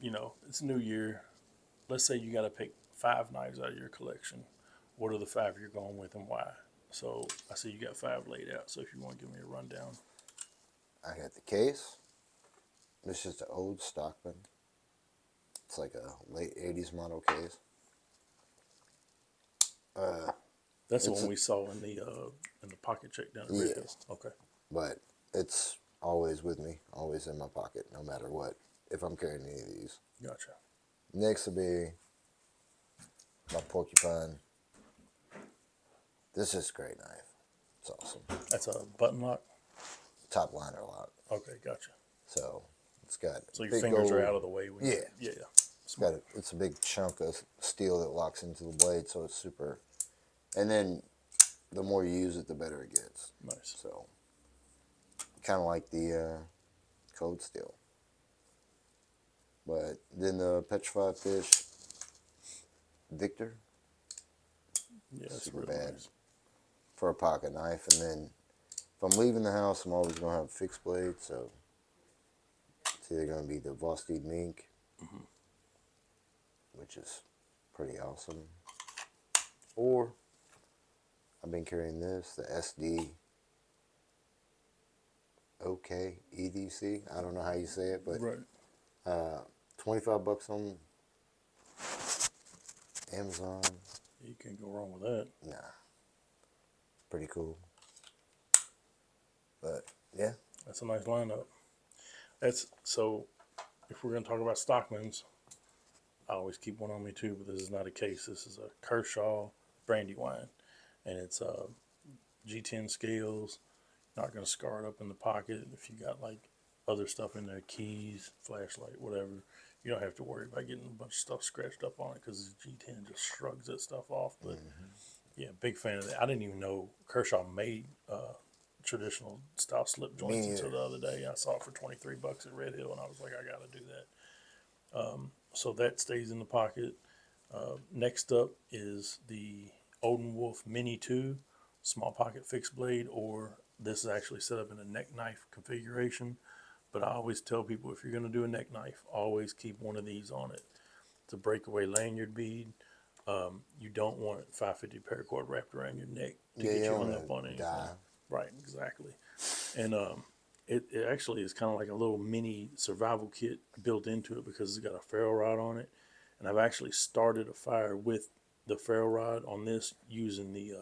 you know, it's New Year. Let's say you got to pick 5 knives out of your collection. What are the 5 you're going with and why? So I see you got 5 laid out. So if you want to give me a rundown. I got the case. This is the old Stockman. It's like a late 80s model case. Uh, That's the it's one we saw in the pocket check down at Red yeah, Hill. Okay. but it's always with me, always in my pocket, no matter what. If I'm carrying any of these. Gotcha. Next will be my porcupine. This is a great knife. It's awesome. That's a button lock. Top liner lock. Okay, gotcha. So it's got So your big fingers are gold. out of the way when Yeah, yeah. got it's a big chunk of steel that locks into the blade, so it's super. And then the more you use it, the better it gets. Nice. So kind of like the Code Steel. But then the petrified fish, Victor, Yeah, that's super really bad nice. for a pocket knife. And then if I'm leaving the house, I'm always gonna have a fixed blade. So it's either gonna be the Vosteed Mink, which is pretty awesome, or I've been carrying this, the SD OK EDC. I don't know how you say it, but Right. 25 bucks on Amazon. You can't go wrong with that. Nah, pretty cool. But yeah, That's a nice lineup. That's so. If we're gonna talk about Stockmans, I always keep one on me too. But this is not a case. This is a Kershaw Brandywine, and it's G10 scales. Not gonna scar it up in the pocket. If you got like other stuff in there, keys, flashlight, whatever, you don't have to worry about getting a bunch of stuff scratched up on it because G10 just shrugs that stuff off. But yeah, big fan of that. I didn't even know Kershaw made traditional style slip me joints until neither. the other day. I saw it for 23 bucks at Red Hill, and I was like, I got to do that. So that stays in the pocket. Next up is the Odin Wolf Mini 2 small pocket fixed blade, or this is actually set up in a neck knife configuration. But I always tell people if you're going to do a neck knife, always keep one of these on it. It's a breakaway lanyard bead. You don't want 550 paracord wrapped around your neck to Yeah, you get you don't hung want up on to anything. die. Right, exactly. And it actually is kind of like a little mini survival kit built into it because it's got a ferro rod on it. And I've actually started a fire with the ferro rod on this using the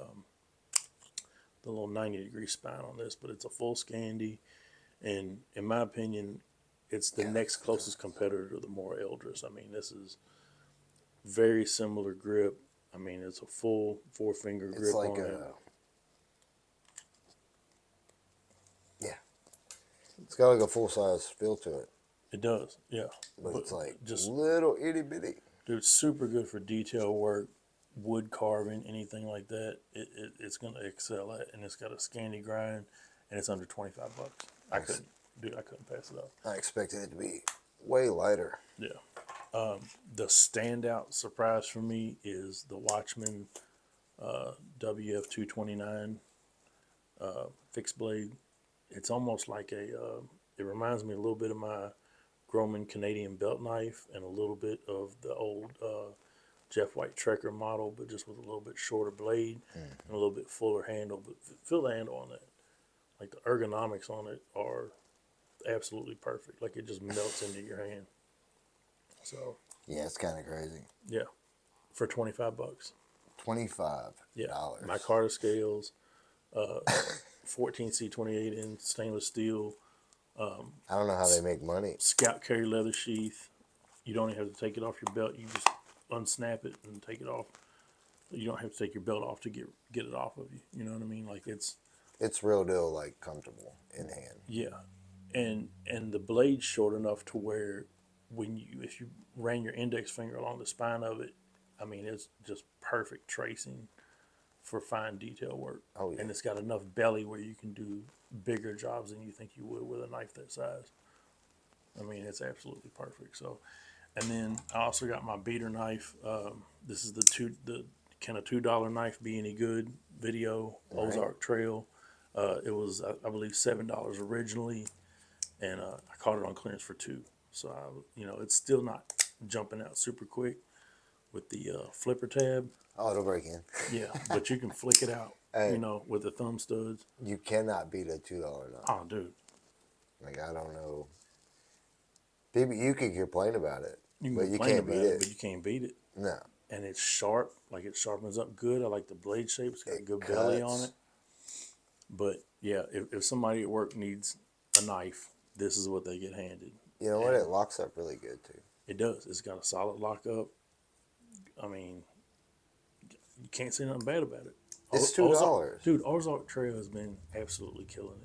little 90-degree spine on this, but it's a full Scandi, and in my opinion, it's the Yeah, next closest competitor to the Mora Eldris. I mean, this is very similar grip. I mean, it's a full 4 finger it's grip like on it. a yeah, it's got like a full size feel to it, It does, yeah. but But it's like just, little itty bitty. dude, it's super good for detail work, wood carving, anything like that. It's going to excel at, and it's got a Scandi grind, and it's under 25 bucks. I couldn't pass it up. I expected it to be way lighter. Yeah. The standout surprise for me is the Watchman WF229 fixed blade. It's almost like it reminds me a little bit of my Groman Canadian belt knife and a little bit of the old Jeff White Trekker model, but just with a little bit shorter blade and a little bit fuller handle. But feel the handle on that. Like the ergonomics on it are absolutely perfect. Like it just melts into your hand. So Yeah, it's kind of crazy. yeah, for 25 bucks. $25. Yeah, my Carter scales, 14C 28 in stainless steel, I don't know how they make money. scout carry leather sheath. You don't even have to take it off your belt. You just unsnap it and take it off. You don't have to take your belt off to get it off of you. You know what I mean? Like It's real deal, like comfortable in hand. yeah, and the blade's short enough to where when you if you ran your index finger along the spine of it, I mean it's just perfect tracing for fine detail work. Oh yeah, And it's got enough belly where you can do bigger jobs than you think you would with a knife that size. I mean, it's absolutely perfect. So, and then I also got my beater knife. This is the can a $2 knife be any good video right. Ozark Trail. It was I believe $7 originally, and I caught it on clearance for 2. So it's still not jumping out super quick with the flipper tab. Oh, it'll break in. Yeah, but you can flick it out. Hey. With the thumb studs. You cannot beat a $2 knife. Oh, dude, Like, I don't know. People, you can complain about it, you can but you complain can't about beat it, it. but you can't beat it. No. And it's sharp, like it sharpens up good. I like the blade shape. It's got a It good belly on cuts. it. But yeah, if somebody at work needs a knife, this is what they get handed. You know what? It locks up really good, too. It does. It's got a solid lockup. I mean, you can't say nothing bad about it. It's $2. Dude, Ozark Trail has been absolutely killing it.